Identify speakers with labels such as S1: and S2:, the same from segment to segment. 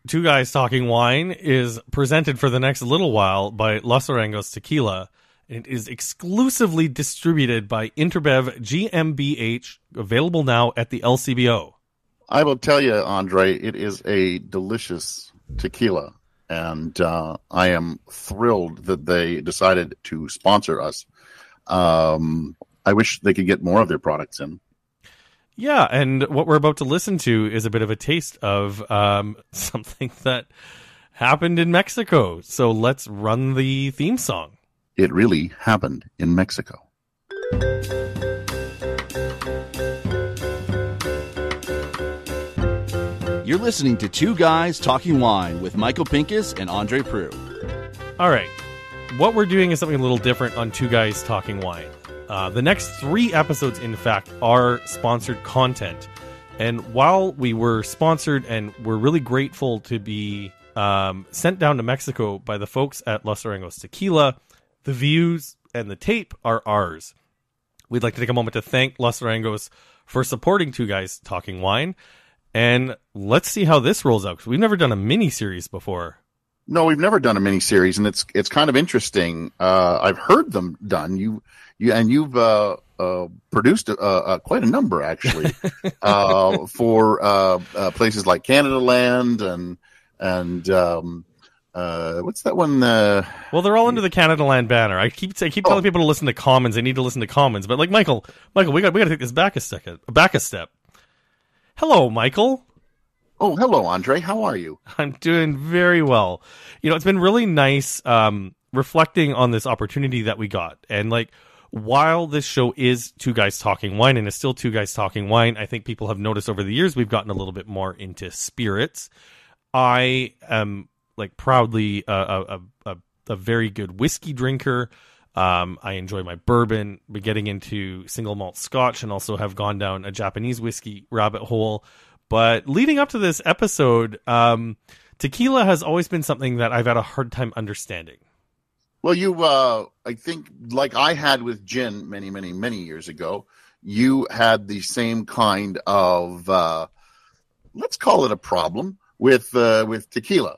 S1: Two Guys Talking Wine is presented for the next little while by Los Arangos Tequila. It is exclusively distributed by Interbev GmbH, available now at the LCBO.
S2: I will tell you, Andre, it is a delicious tequila, and I am thrilled that they decided to sponsor us. I wish they could get more of their products in.
S1: Yeah, and what we're about to listen to is a bit of a taste of something that happened in Mexico. So let's run the theme song.
S2: It really happened in Mexico.
S3: You're listening to Two Guys Talking Wine with Michael Pinkus and André Prue.
S1: All right. What we're doing is something a little different on Two Guys Talking Wine. The next 3 episodes, in fact, are sponsored content. And while we were sponsored and we're really grateful to be sent down to Mexico by the folks at Los Arangos Tequila, the views and the tape are ours. We'd like to take a moment to thank Los Arangos for supporting Two Guys Talking Wine. And let's see how this rolls out, because we've never done a mini-series before.
S2: No, we've never done a mini-series, and it's kind of interesting. I've heard them done. You've produced quite a number, actually, for places like Canada Land and what's that one?
S1: Well, they're all under the Canada Land banner. I keep telling people to listen to Commons. They need to listen to Commons, but like Michael, we got to take this back a step. Hello, Michael.
S2: Oh, hello, Andre. How are you?
S1: I'm doing very well. You know, it's been really nice reflecting on this opportunity that we got. And like, while this show is Two Guys Talking Wine and is still Two Guys Talking Wine, I think people have noticed over the years we've gotten a little bit more into spirits. I am like proudly a very good whiskey drinker. I enjoy my bourbon, but getting into single malt Scotch, and also have gone down a Japanese whiskey rabbit hole. But leading up to this episode, tequila has always been something that I've had a hard time understanding.
S2: Well, I think, like I had with gin many, many, many years ago, you had the same kind of, let's call it a problem with tequila,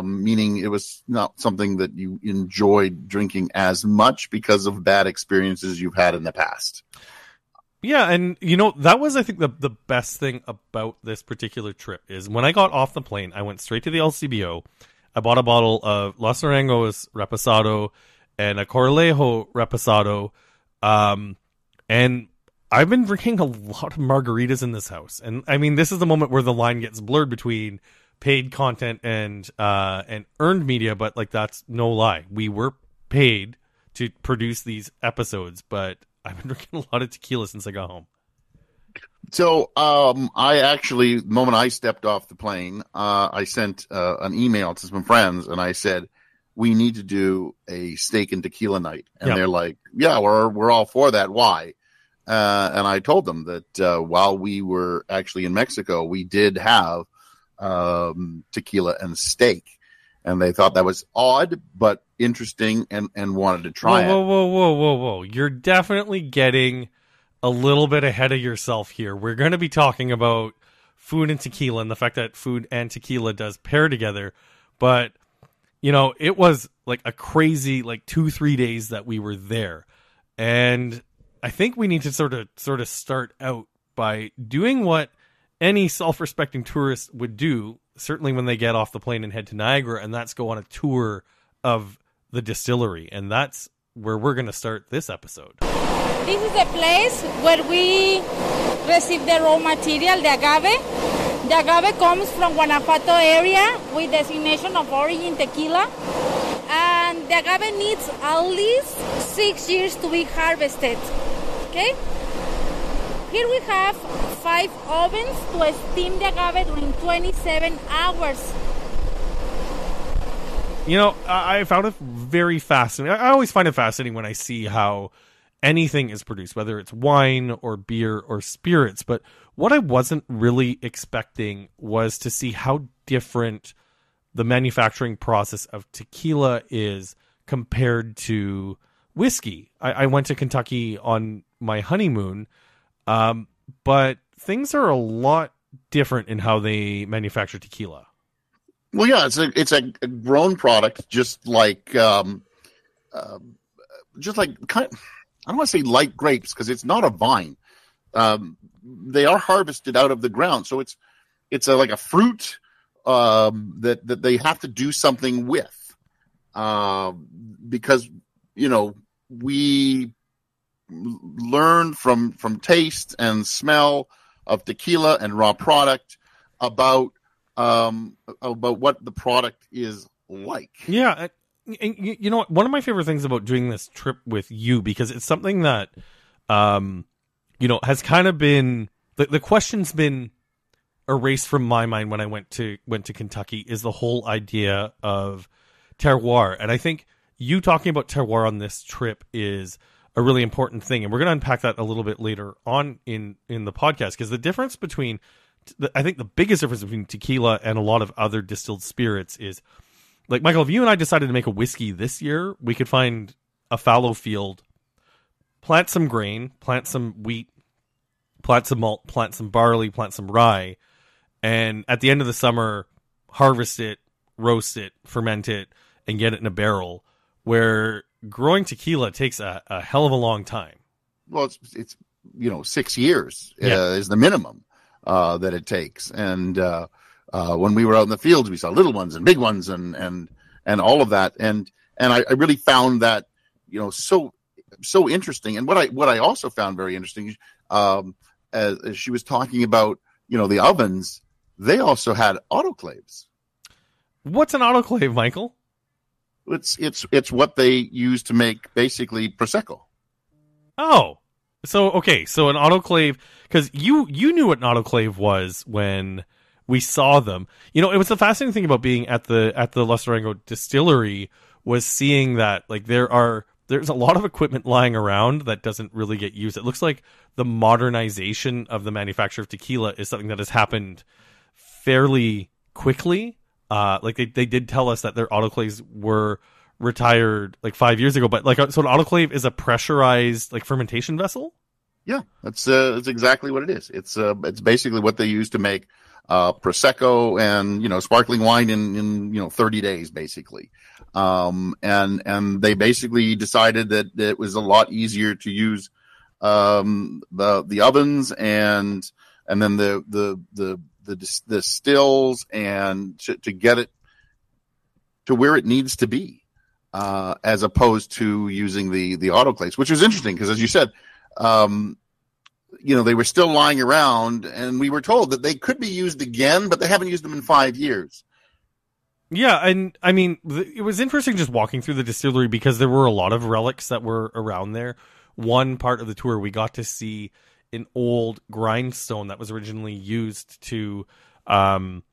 S2: meaning it was not something that you enjoyed drinking as much because of bad experiences you've had in the past.
S1: Yeah, and you know, that was, I think, the best thing about this particular trip is when I got off the plane, I went straight to the LCBO. I bought a bottle of Los Arangos Reposado and a Corralejo Reposado. And I've been drinking a lot of margaritas in this house. And I mean, this is the moment where the line gets blurred between paid content and earned media, but like, that's no lie. We were paid to produce these episodes, but I've been drinking a lot of tequila since I got home.
S2: So, I actually, the moment I stepped off the plane, I sent an email to some friends, and I said, we need to do a steak and tequila night. And They're like, yeah, we're all for that. Why? And I told them that while we were actually in Mexico, we did have tequila and steak. And they thought that was odd, but interesting, and wanted to try it.
S1: Whoa. You're definitely getting a little bit ahead of yourself here. We're going to be talking about food and tequila and the fact that food and tequila does pair together. But, you know, it was like a crazy, like 2-3 days that we were there. And I think we need to sort of start out by doing what any self-respecting tourist would do, certainly when they get off the plane and head to Niagara, and that's go on a tour of the distillery. And that's where we're going to start this episode.
S4: This is the place where we receive the raw material, the agave. The agave comes from Guanajuato area with designation of origin tequila. And the agave needs at least 6 years to be harvested. Okay? Here we have 5 ovens to steam the agave during 27 hours.
S1: You know, I found it very fascinating. I always find it fascinating when I see how anything is produced, whether it's wine or beer or spirits. But what I wasn't really expecting was to see how different the manufacturing process of tequila is compared to whiskey. I went to Kentucky on my honeymoon, but things are a lot different in how they manufacture tequila.
S2: Well, yeah, it's a grown product, just like kind of, I don't want to say like grapes because it's not a vine. They are harvested out of the ground, so it's like a fruit that they have to do something with, because we learn from taste and smell of tequila and raw product about what the product is like.
S1: Yeah. And you know what? One of my favorite things about doing this trip with you, because it's something that, has kind of been, the question's been erased from my mind when I went to Kentucky, is the whole idea of terroir. And I think you talking about terroir on this trip is a really important thing. And we're going to unpack that a little bit later on in the podcast, because the difference between, I think the biggest difference between tequila and a lot of other distilled spirits is, like, Michael, if you and I decided to make a whiskey this year, we could find a fallow field, plant some grain, plant some wheat, plant some malt, plant some barley, plant some rye, and at the end of the summer, harvest it, roast it, ferment it, and get it in a barrel, where growing tequila takes a hell of a long time.
S2: Well, it's 6 years is the minimum that it takes. And when we were out in the fields, we saw little ones and big ones and all of that. And I really found that, so interesting. And what I also found very interesting, as she was talking about, the ovens, they also had autoclaves.
S1: What's an autoclave, Michael?
S2: It's what they use to make basically Prosecco.
S1: Oh, so okay. So an autoclave, because you knew what an autoclave was when we saw them. It was the fascinating thing about being at the Los Arangos distillery was seeing that, like, there's a lot of equipment lying around that doesn't really get used. It looks like the modernization of the manufacture of tequila is something that has happened fairly quickly. Like they did tell us that their autoclaves were retired like 5 years ago, but so an autoclave is a pressurized like fermentation vessel.
S2: Yeah, that's exactly what it is. It's basically what they use to make Prosecco and sparkling wine in 30 days basically. And they basically decided that it was a lot easier to use the ovens and then the stills and to get it to where it needs to be, as opposed to using the autoclaves, which was interesting because, as you said, they were still lying around, and we were told that they could be used again, but they haven't used them in 5 years.
S1: Yeah, and I mean, it was interesting just walking through the distillery because there were a lot of relics that were around there. One part of the tour, we got to see an old grindstone that was originally used to crush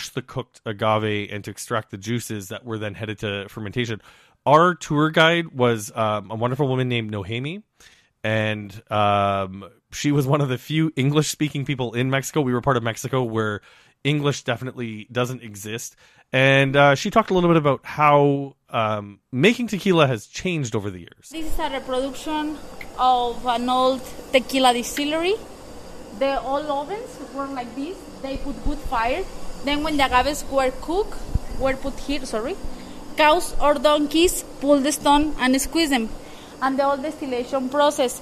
S1: the cooked agave and to extract the juices that were then headed to fermentation. Our tour guide was a wonderful woman named Nohemi, and she was one of the few English-speaking people in Mexico. We were part of Mexico where English definitely doesn't exist. And she talked a little bit about how making tequila has changed over the years.
S4: This is a reproduction of an old tequila distillery. The old ovens were like this. They put wood fire. Then when the agaves were put here, cows or donkeys pull the stone and squeeze them. And the old distillation process.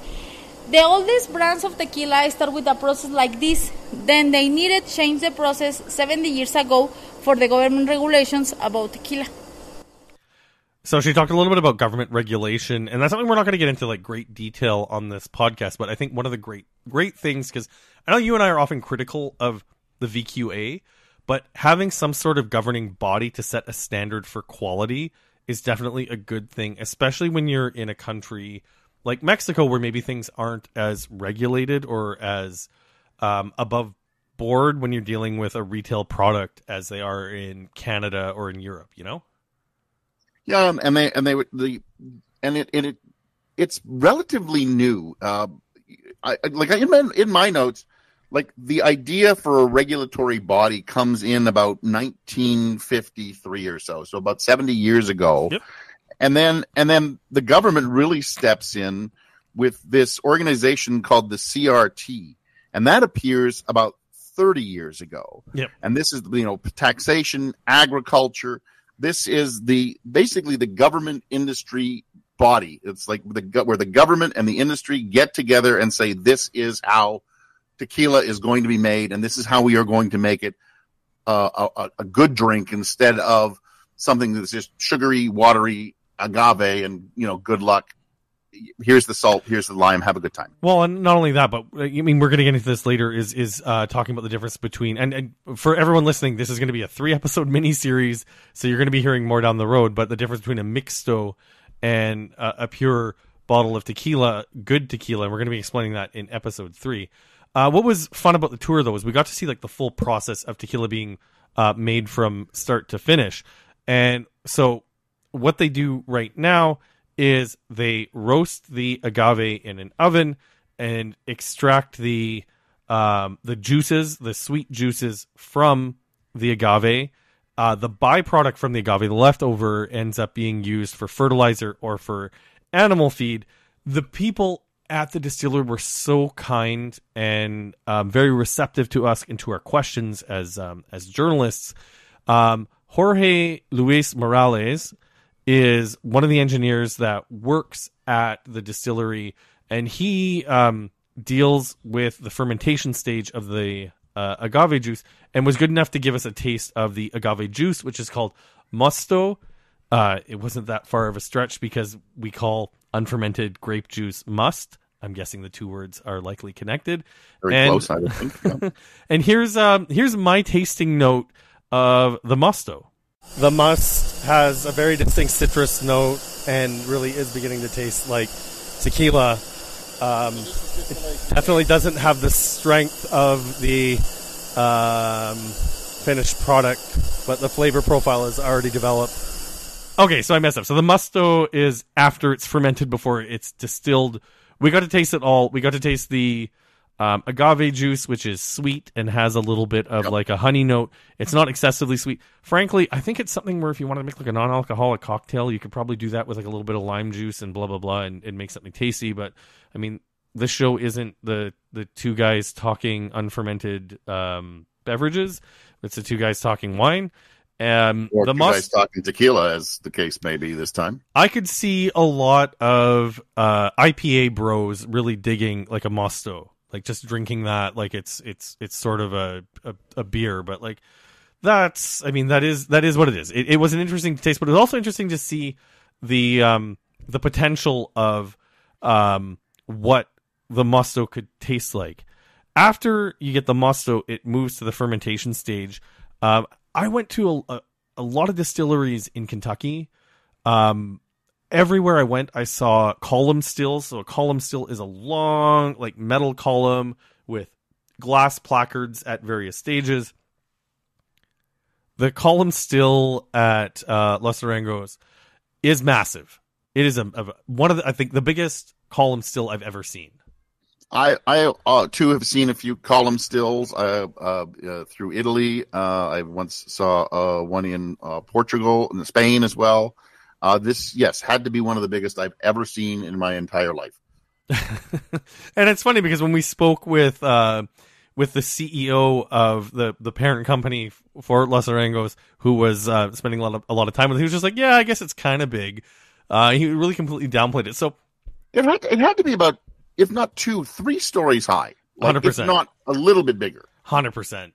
S4: The oldest brands of tequila start with a process like this. Then they needed to change the process 70 years ago for the government regulations about tequila.
S1: So she talked a little bit about government regulation, and that's something we're not going to get into like great detail on this podcast, but I think one of the great things, because I know you and I are often critical of the VQA, but having some sort of governing body to set a standard for quality is definitely a good thing, especially when you're in a country like Mexico where maybe things aren't as regulated or as above board when you're dealing with a retail product as they are in Canada or in Europe, Yeah, it's relatively new. In my notes, like the idea for a regulatory body comes in about 1953 or so about 70 years ago. Yep.
S2: And then the government really steps in with this organization called the CRT, and that appears about 30 years ago.
S1: Yep.
S2: And this is, taxation, agriculture. This is basically the government industry body. It's like where the government and the industry get together and say, this is how tequila is going to be made, and this is how we are going to make it a good drink instead of something that's just sugary, watery agave and, good luck. Here's the salt, here's the lime, have a good time.
S1: Well, and not only that, but we're going to get into this later, is talking about the difference between, and for everyone listening, this is going to be a 3-episode mini-series, so you're going to be hearing more down the road, but the difference between a mixto and a pure bottle of tequila, good tequila, and we're going to be explaining that in episode 3. What was fun about the tour, though, is we got to see like the full process of tequila being made from start to finish. And so what they do right now is they roast the agave in an oven and extract the juices, the sweet juices from the agave. The byproduct from the agave, the leftover, ends up being used for fertilizer or for animal feed. The people at the distillery were so kind and very receptive to us and to our questions as journalists. Jorge Luis Morales is one of the engineers that works at the distillery, and he deals with the fermentation stage of the agave juice, and was good enough to give us a taste of the agave juice, which is called mosto. It wasn't that far of a stretch because we call unfermented grape juice must. I'm guessing the two words are likely connected.
S2: Very close, I would think. Yeah.
S1: And here's my tasting note of the mosto. The must has a very distinct citrus note and really is beginning to taste like tequila. It definitely doesn't have the strength of the finished product, but the flavor profile is already developed. Okay, so I messed up. So the mosto is after it's fermented before it's distilled. We got to taste it all. We got to taste the agave juice, which is sweet and has a little bit of like a honey note. It's not excessively sweet. Frankly, I think it's something where if you want to make like a non-alcoholic cocktail, you could probably do that with like a little bit of lime juice and blah, blah, blah, and make something tasty. But I mean, this show isn't the two guys talking unfermented beverages. It's the two guys talking wine.
S2: Or the two guys talking tequila, as the case may be this time.
S1: I could see a lot of IPA bros really digging like a mosto, like just drinking that like it's sort of a beer, but like that is what it is. It was an interesting taste, but it was also interesting to see the potential of what the mosto could taste like. After you get the mosto, it moves to the fermentation stage. I went to a lot of distilleries in Kentucky. Everywhere I went, I saw column stills. So a column still is a long, like metal column with glass placards at various stages. The column still at Los Arangos is massive. It is one of I think the biggest column still I've ever seen.
S2: I too have seen a few column stills through Italy. I once saw one in Portugal and Spain as well. This, yes, had to be one of the biggest I've ever seen in my entire life.
S1: And it's funny because when we spoke with the CEO of the parent company for Los Arangos, who was spending a lot of time with it, he was just like, yeah, I guess it's kind of big. He really completely downplayed it. So
S2: it had to be about, if not 2-3 stories high, like
S1: 100%.
S2: If not a little bit bigger.
S1: 100%.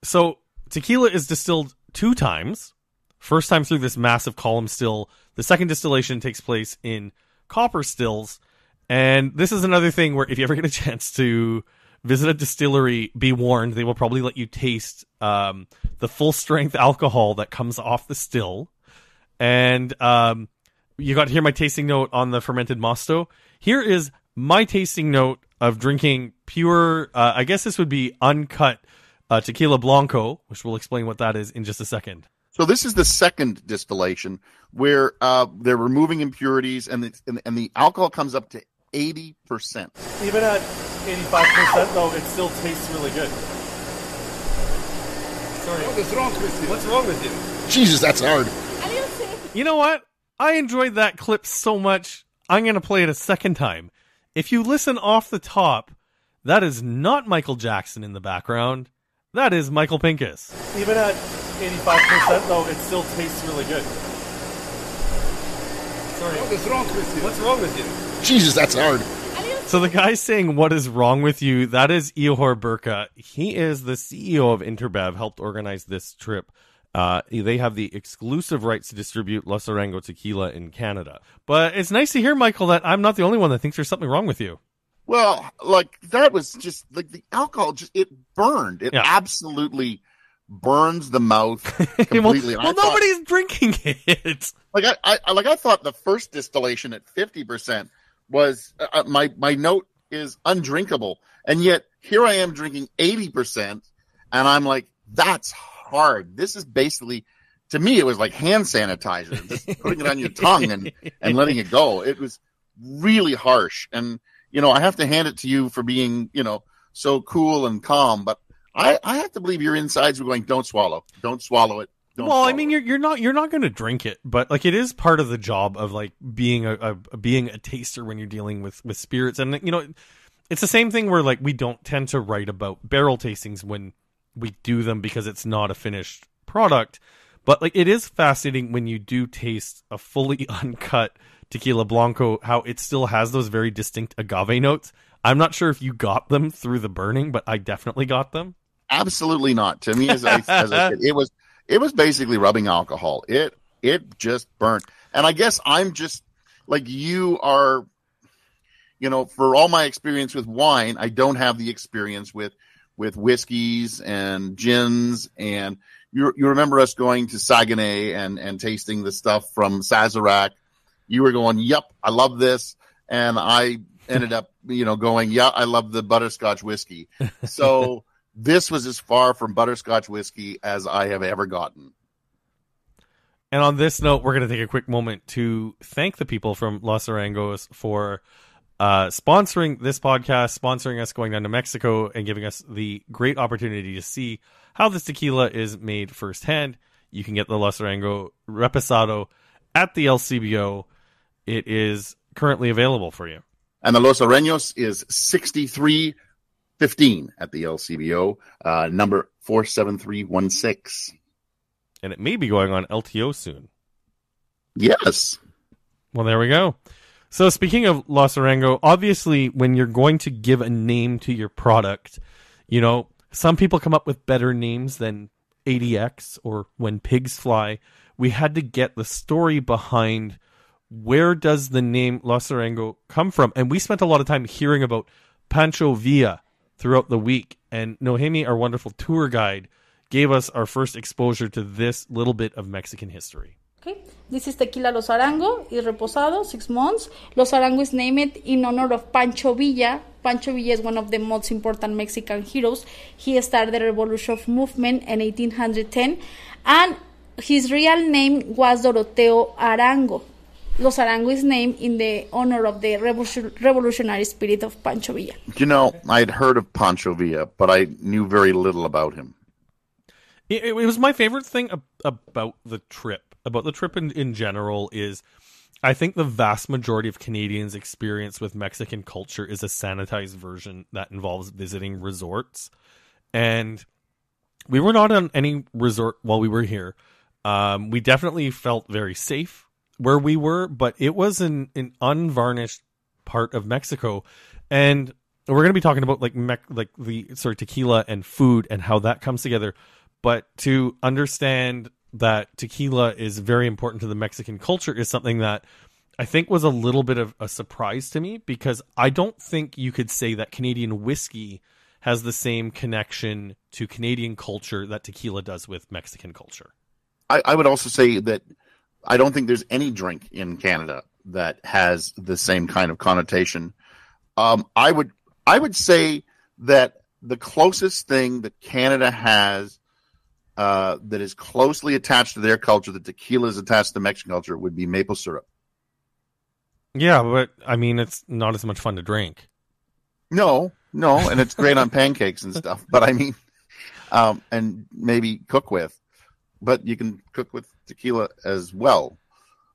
S1: So tequila is distilled 2 times. First time through this massive column still. The second distillation takes place in copper stills. And this is another thing where if you ever get a chance to visit a distillery, be warned, they will probably let you taste the full strength alcohol that comes off the still. And you got to hear my tasting note on the fermented mosto. Here is my tasting note of drinking pure, I guess this would be uncut tequila blanco, which we'll explain what that is in just a second.
S2: So this is the second distillation where they're removing impurities and the alcohol comes up to 80%.
S1: Even at 85%, though, it still tastes really good. Sorry.
S5: What's wrong with you?
S1: What's wrong with you?
S5: Jesus, that's hard.
S1: You know what? I enjoyed that clip so much, I'm going to play it a second time. If you listen off the top, That is not Michael Jackson in the background. That is Michael Pinkus.
S5: Even at 85%, though, it still tastes really good. Sorry.
S6: What is wrong with you?
S5: What's wrong with you?
S2: Jesus, that's hard.
S1: So the guy saying, what is wrong with you? That is Ihor Burka. He is the CEO of Interbev, helped organize this trip. They have the exclusive rights to distribute Los Arangos Tequila in Canada. But it's nice to hear, Michael, that I'm not the only one that thinks there's something wrong with you.
S2: Well, like, that was just, like, the alcohol, it burned. It absolutely burns the mouth completely.
S1: well nobody's drinking it.
S2: Like, I thought the first distillation at 50% was, my note is undrinkable. And yet, here I am drinking 80%, and I'm like, that's hard. This is basically, to me, it was like hand sanitizer, just putting it on your tongue and letting it go. It was really harsh. And, I have to hand it to you for being, so cool and calm. But I have to believe your insides were going, don't swallow it. Don't swallow
S1: I mean, you're not going to drink it, but like it is part of the job of like being a taster when you're dealing with spirits. And, it's the same thing where like we don't tend to write about barrel tastings when we do them because it's not a finished product. But like it is fascinating when you do taste a fully uncut tequila blanco, how it still has those very distinct agave notes. I'm not sure if you got them through the burning, but I definitely got them.
S2: Absolutely not. To me, as I said, it was basically rubbing alcohol. It just burnt. And I guess I'm just like you are, for all my experience with wine, I don't have the experience with whiskeys and gins. And you remember us going to Saguenay and tasting the stuff from Sazerac. You were going, yep, I love this. And I ended up, going, yeah, I love the butterscotch whiskey. So this was as far from butterscotch whiskey as I have ever gotten.
S1: And on this note, we're going to take a quick moment to thank the people from Los Arangos for sponsoring this podcast, sponsoring us going down to Mexico, and giving us the great opportunity to see how this tequila is made firsthand. You can get the Los Arangos Reposado at the LCBO. It is currently available for you.
S2: And the Los Arangos is 6315 at the LCBO, number 47316.
S1: And it may be going on LTO soon.
S2: Yes.
S1: Well, there we go. So speaking of Los Arangos, obviously when you're going to give a name to your product, some people come up with better names than ADX or When Pigs Fly. We had to get the story behind where does the name Los Arangos come from? And we spent a lot of time hearing about Pancho Villa throughout the week. And Nohemi, our wonderful tour guide, gave us our first exposure to this little bit of Mexican history.
S4: Okay, this is tequila Los Arangos, is reposado, 6 months. Los Arangos is named in honor of Pancho Villa. Pancho Villa is one of the most important Mexican heroes. He started the revolution movement in 1810, and his real name was Doroteo Arango. Los Arangos is named in the honor of the revolutionary spirit of Pancho Villa.
S2: I had heard of Pancho Villa, but I knew very little about him.
S1: It was my favorite thing about the trip. About the trip in general is I think the vast majority of Canadians' experience with Mexican culture is a sanitized version that involves visiting resorts. And we were not on any resort while we were here. We definitely felt very safe where we were, but it was an unvarnished part of Mexico. And we're going to be talking about the sort of tequila and food and how that comes together. But to understand that tequila is very important to the Mexican culture is something that I think was a little bit of a surprise to me, because I don't think you could say that Canadian whiskey has the same connection to Canadian culture that tequila does with Mexican culture.
S2: I would also say that I don't think there's any drink in Canada that has the same kind of connotation. I would say that the closest thing that Canada has that is closely attached to their culture, that tequila is attached to Mexican culture, would be maple syrup.
S1: Yeah, but I mean, it's not as much fun to drink.
S2: No, and it's great on pancakes and stuff. But I mean, and maybe cook with. But you can cook with tequila as well.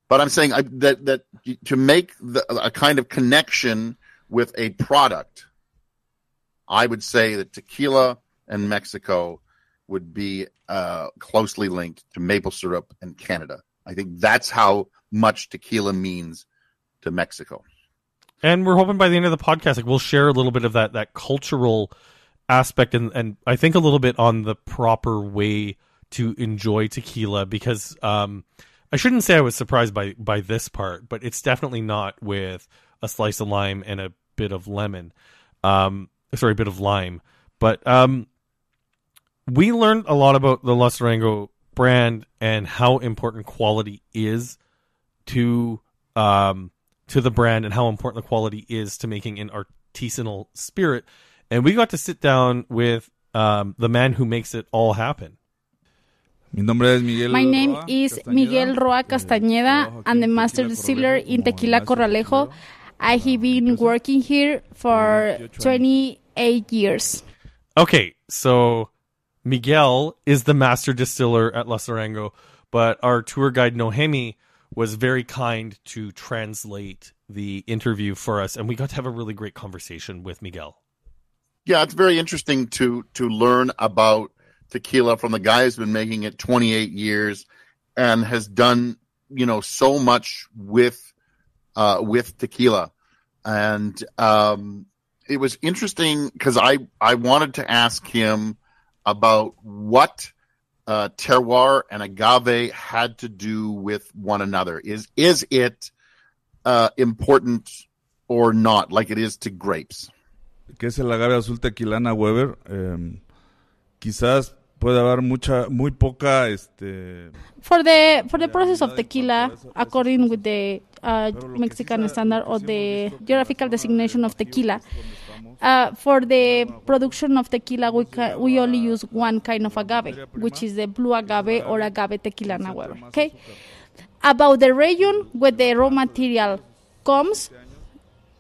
S2: But I'm saying that to make a kind of connection with a product, I would say that tequila and Mexico would be closely linked to maple syrup and Canada. I think that's how much tequila means to Mexico.
S1: And we're hoping by the end of the podcast, like, we'll share a little bit of that cultural aspect and I think a little bit on the proper way to enjoy tequila, because I shouldn't say I was surprised by this part, but it's definitely not with a slice of lime and a bit of lemon. A bit of lime. But we learned a lot about the Los Arangos brand and how important quality is to the brand and how important the quality is to making an artisanal spirit. And we got to sit down with the man who makes it all happen.
S6: My name is Miguel Roa Castañeda. I'm the master distiller in Tequila Corralejo. I have been working here for 28 years.
S1: Okay, so Miguel is the master distiller at Los Arangos, but our tour guide Nohemi was very kind to translate the interview for us, and we got to have a really great conversation with Miguel.
S2: Yeah, it's very interesting to learn about tequila from the guy who's been making it 28 years and has done, so much with tequila. And it was interesting because I wanted to ask him about what terroir and agave had to do with one another. Is it important or not, like it is to grapes?
S7: ¿Qué es el agave azul tequilana, Weber? Quizás puede haber muy poca
S6: For the process of tequila, according with the Mexican standard or the geographical designation of tequila, for the production of tequila, we only use one kind of agave, which is the blue agave or agave tequilana, Weber. Okay. About the region where the raw material comes,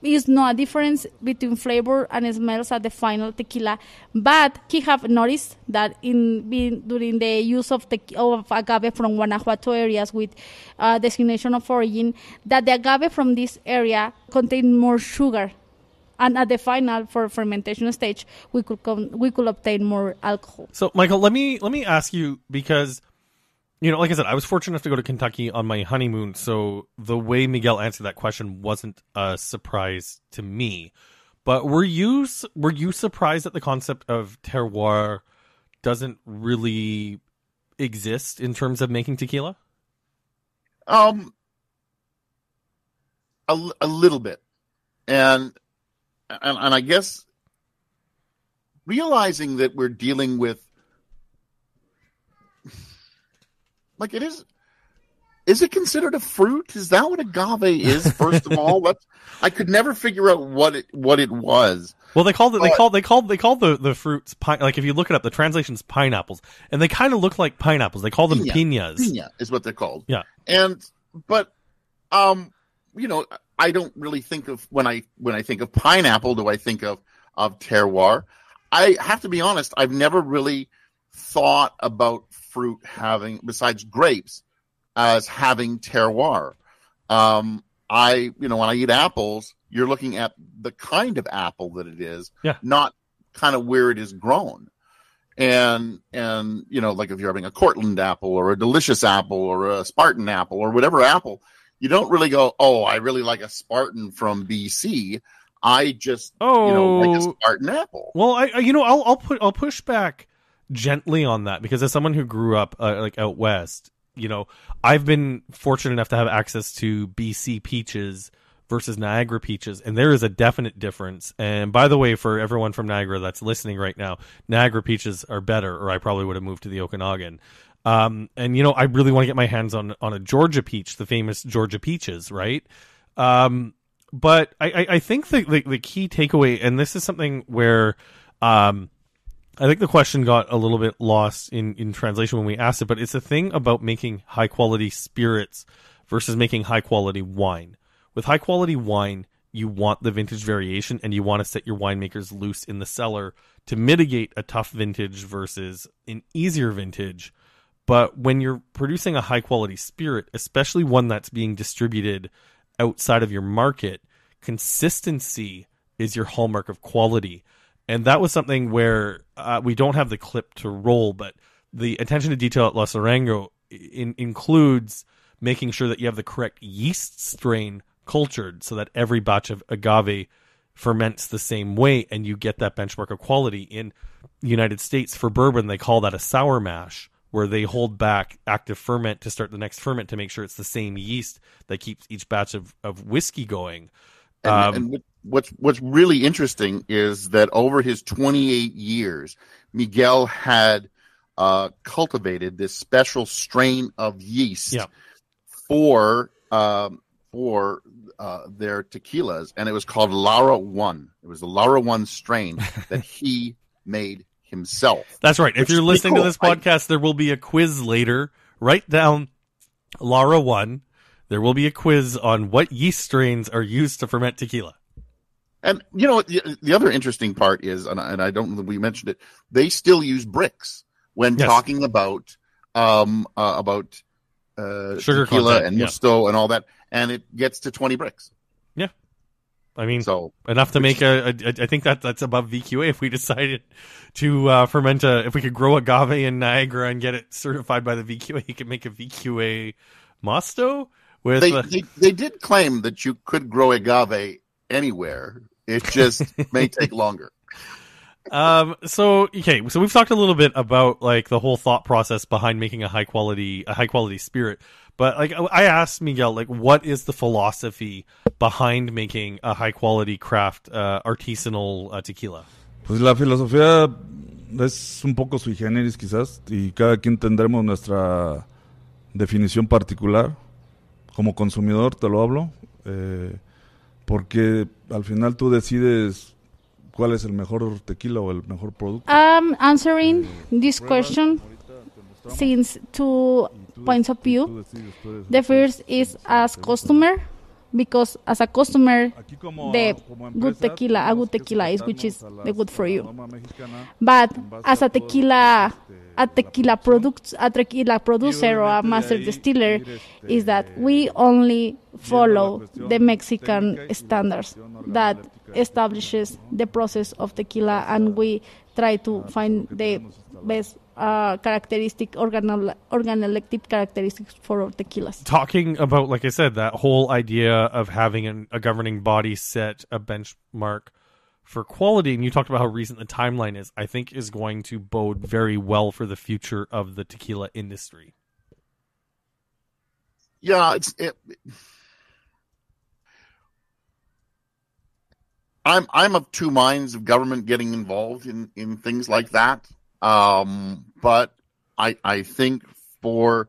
S6: is no difference between flavor and smells at the final tequila, but he have noticed that during the use of agave from Guanajuato areas with designation of origin, that the agave from this area contain more sugar, and at the final for fermentation stage, we could obtain more alcohol.
S1: So, Michael, let me ask you, because like I said, I was fortunate enough to go to Kentucky on my honeymoon, so the way Miguel answered that question wasn't a surprise to me. But were you surprised that the concept of terroir doesn't really exist in terms of making tequila?
S2: A little bit, and I guess realizing that we're dealing with, like, it is it considered a fruit? Is that what agave is? First of all, I could never figure out what it was.
S1: Well, they called the fruits like, if you look it up, the translation's pineapples, and they kind of look like pineapples. They call them piñas.
S2: Piña is what they're called.
S1: Yeah,
S2: but I don't really think of when I think of pineapple, do I think of terroir? I have to be honest, I've never really thought about fruit having, besides grapes, as having terroir. When I eat apples, you're looking at the kind of apple that it is, not kind of where it is grown. And like if you're having a Cortland apple or a delicious apple or a Spartan apple or whatever apple, you don't really go, oh, I really like a Spartan from BC. I just like a Spartan apple.
S1: Well, I'll push back gently on that, because as someone who grew up like out west, I've been fortunate enough to have access to BC peaches versus Niagara peaches, and there is a definite difference. And by the way, for everyone from Niagara that's listening right now, Niagara peaches are better, or I probably would have moved to the Okanagan. And I really want to get my hands on a Georgia peach, the famous Georgia peaches, right? But I think the key takeaway, and this is something where I think the question got a little bit lost in translation when we asked it, but it's a thing about making high quality spirits versus making high quality wine. With high quality wine, you want the vintage variation, and you want to set your winemakers loose in the cellar to mitigate a tough vintage versus an easier vintage. But when you're producing a high quality spirit, especially one that's being distributed outside of your market, consistency is your hallmark of quality. And that was something where we don't have the clip to roll, but the attention to detail at Los Arangos includes making sure that you have the correct yeast strain cultured so that every batch of agave ferments the same way and you get that benchmark of quality. In the United States, for bourbon, they call that a sour mash, where they hold back active ferment to start the next ferment to make sure it's the same yeast that keeps each batch of whiskey going.
S2: And what's really interesting is that over his 28 years, Miguel had cultivated this special strain of yeast for their tequilas, and it was called Lara 1. It was the Lara 1 strain that he made himself.
S1: That's right. If you're listening to this podcast, there will be a quiz later. Write down Lara 1. There will be a quiz on what yeast strains are used to ferment tequila.
S2: And, the other interesting part is, and I don't think we mentioned it, they still use bricks when talking about
S1: sugar
S2: tequila and mosto and all that, and it gets to 20 bricks.
S1: Yeah. I mean, enough to make I think that's above VQA if we decided to ferment if we could grow agave in Niagara and get it certified by the VQA, you could make a VQA mosto.
S2: They did claim that you could grow agave anywhere. It just may take longer.
S1: So we've talked a little bit about like the whole thought process behind making a high quality spirit, but like I asked Miguel, like, what is the philosophy behind making a high quality craft artisanal tequila?
S7: Pues la filosofía es un poco sui generis quizás, y cada quien tendremos nuestra definición particular. Como consumidor te lo hablo, porque al final tú decides cuál es el mejor tequila o el mejor producto.
S6: Answering this question since 2 points of view. The first is as customer, because as a customer, the good tequila, a good tequila is which is the good for you. But as a tequila producer or a master distiller, is that we only follow the Mexican standards that establishes the process of tequila, and we try to find the best characteristic organoleptic characteristics for our tequilas.
S1: Talking about, like I said, that whole idea of having a governing body set a benchmark for quality, and you talked about how recent the timeline is, I think is going to bode very well for the future of the tequila industry.
S2: Yeah, I'm of two minds of government getting involved in things like that. But I think for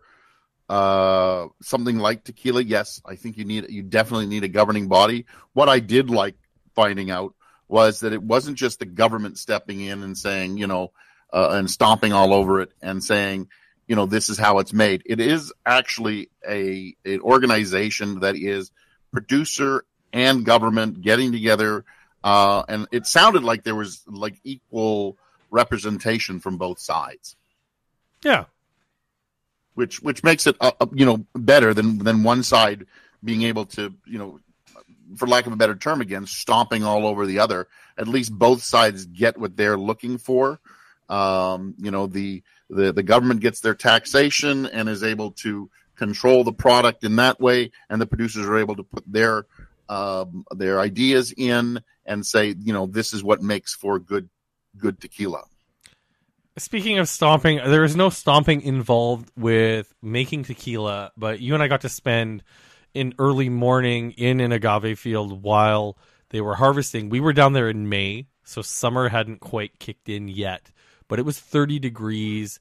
S2: something like tequila, yes, I think you definitely need a governing body. What I did like finding out was that it wasn't just the government stepping in and saying, and stomping all over it and saying, this is how it's made. It is actually an organization that is producer and government getting together. And it sounded like there was like equal representation from both sides.
S1: Yeah.
S2: Which makes it, better than one side being able to, for lack of a better term again, stomping all over the other. At least both sides get what they're looking for. The government gets their taxation and is able to control the product in that way, and the producers are able to put their ideas in and say, this is what makes for good tequila.
S1: Speaking of stomping, there is no stomping involved with making tequila, but you and I got to spend an early morning in an agave field while they were harvesting. We were down there in May, so summer hadn't quite kicked in yet, but it was 30 degrees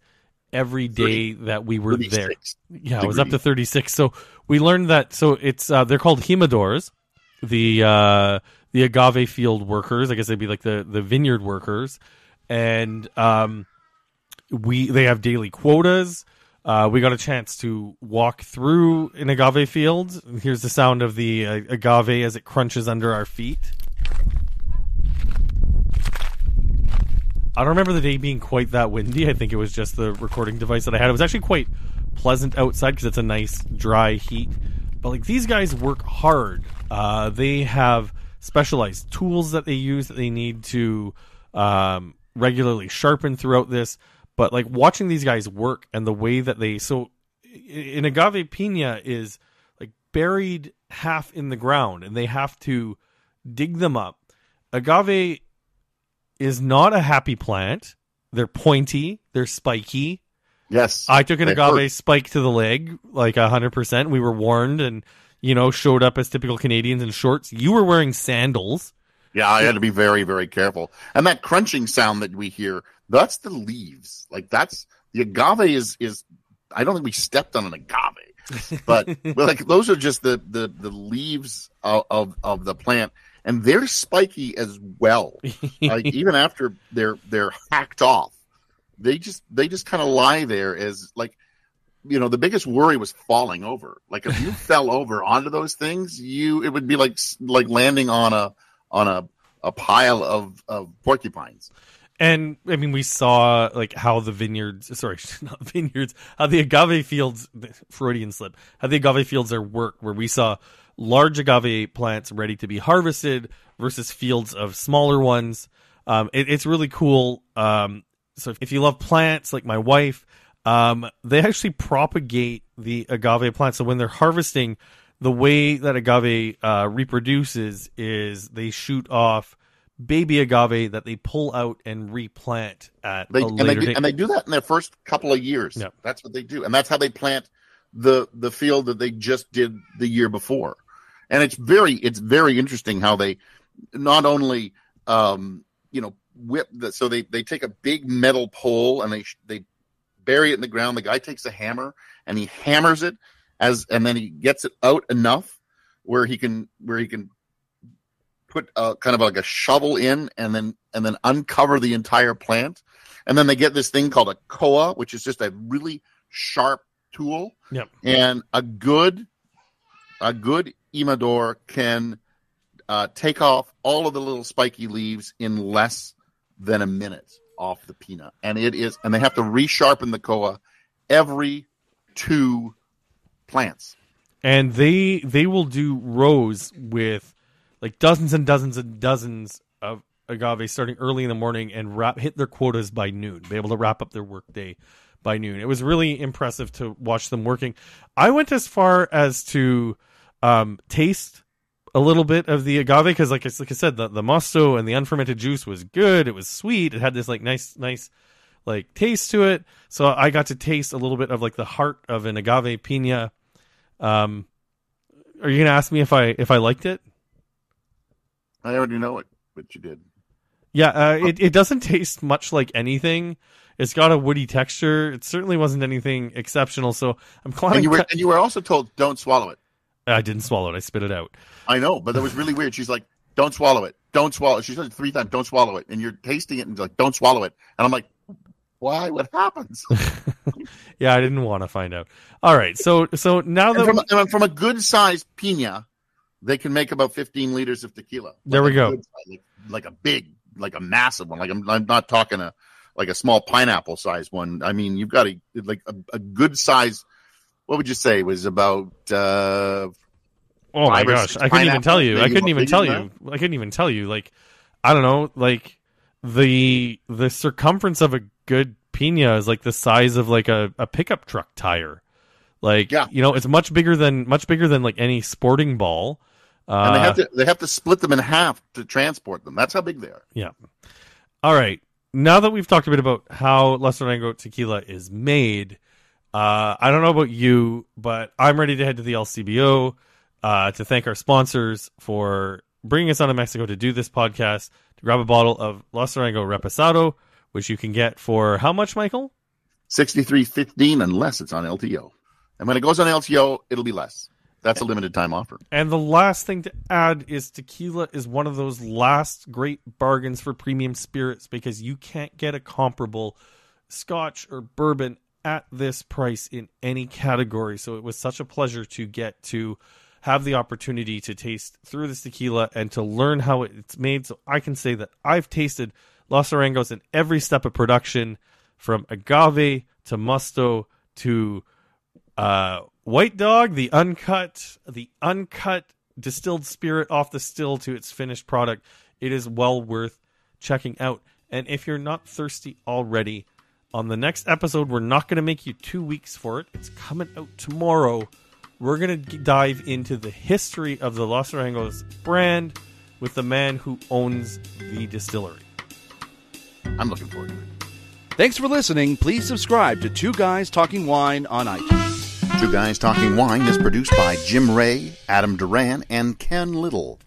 S1: every day that we were there. Yeah, it was up to 36. So we learned that. So it's they're called jimadores, the agave field workers. I guess they'd be like the vineyard workers, and they have daily quotas. We got a chance to walk through an agave field. Here's the sound of the agave as it crunches under our feet. I don't remember the day being quite that windy. I think it was just the recording device that I had. It was actually quite pleasant outside because it's a nice dry heat. But like, these guys work hard. They have specialized tools that they use that they need to regularly sharpened throughout this. But like watching these guys work and the way that an agave pina is like buried half in the ground and they have to dig them up. Agave is not a happy plant. They're pointy. They're spiky.
S2: Yes.
S1: I took an agave
S2: hurt.
S1: spike to the leg, like 100%. We were warned and, showed up as typical Canadians in shorts. You were wearing sandals.
S2: Yeah, I had to be very, very careful. And that crunching sound that we hear, that's the leaves. Like the agave is I don't think we stepped on an agave, but like those are just the leaves of the plant, and they're spiky as well. Like even after they're hacked off, they just kind of lie there as like, the biggest worry was falling over. Like if you fell over onto those things, it would be like landing on a pile of porcupines.
S1: And I mean, we saw like how the how the agave fields, Freudian slip, how the agave fields are work, where we saw large agave plants ready to be harvested versus fields of smaller ones. It's really cool. So if you love plants like my wife, they actually propagate the agave plant. So when they're harvesting, the way that agave reproduces is they shoot off baby agave that they pull out and replant at a later date.
S2: And they do that in their first couple of years.
S1: Yep.
S2: That's what they do. And that's how they plant the field that they just did the year before. And it's very interesting how they not only, whip so they take a big metal pole and they bury it in the ground. The guy takes a hammer and he hammers it and then he gets it out enough where he can put kind of like a shovel in and then uncover the entire plant. And then they get this thing called a koa, which is just a really sharp tool.
S1: Yep.
S2: And a good imador can take off all of the little spiky leaves in less than a minute off the pina. And they have to resharpen the koa every 2 plants.
S1: And they will do rows with like dozens and dozens and dozens of agave starting early in the morning and hit their quotas by noon, be able to wrap up their workday by noon. It was really impressive to watch them working. I went as far as to taste a little bit of the agave because, like I said, the mosto and the unfermented juice was good. It was sweet. It had this like nice like taste to it. So I got to taste a little bit of like the heart of an agave pina. Are you gonna ask me if I liked it?
S2: I already know it, but you did.
S1: Yeah, it doesn't taste much like anything. It's got a woody texture. It certainly wasn't anything exceptional. So I'm calling.
S2: And you were also told don't swallow it.
S1: I didn't swallow it. I spit it out.
S2: I know, but that was really weird. She's like, "Don't swallow it. Don't swallow it." She said it 3 times. Don't swallow it. And you're tasting it and like, "Don't swallow it." And I'm like, "Why? What happens?"
S1: Yeah, I didn't want to find out. All right, so now that
S2: from a good sized pina, they can make about 15 liters of tequila.
S1: There we go.
S2: Like a massive one. Like I'm not talking a small pineapple size one. I mean, you've got a good size. What would you say was about?
S1: Oh my gosh, I couldn't even tell you. I couldn't even tell you. Like, I don't know. Like the circumference of a good pina is like the size of like a pickup truck tire. Like, yeah. It's much bigger than like any sporting ball.
S2: And they have to split them in half to transport them. That's how big they are.
S1: Yeah. All right. Now that we've talked a bit about how Los Arangos tequila is made, I don't know about you, but I'm ready to head to the LCBO to thank our sponsors for bringing us out of Mexico to do this podcast, to grab a bottle of Los Arangos Reposado, which you can get for how much, Michael?
S2: $63.15 unless it's on LTO. And when it goes on LTO, it'll be less. That's a limited time offer.
S1: And the last thing to add is tequila is one of those last great bargains for premium spirits because you can't get a comparable Scotch or bourbon at this price in any category. So it was such a pleasure to get to have the opportunity to taste through this tequila and to learn how it's made. So I can say that I've tasted Los Arangos in every step of production, from agave to musto to White Dog, the uncut distilled spirit off the still to its finished product. It is well worth checking out. And if you're not thirsty already, on the next episode, we're not going to make you 2 weeks for it. It's coming out tomorrow. We're going to dive into the history of the Los Arangos brand with the man who owns the distillery.
S2: I'm looking forward to it.
S3: Thanks for listening. Please subscribe to Two Guys Talking Wine on iTunes.
S2: Two Guys Talking Wine is produced by Jim Ray, Adam Duran, and Ken Little.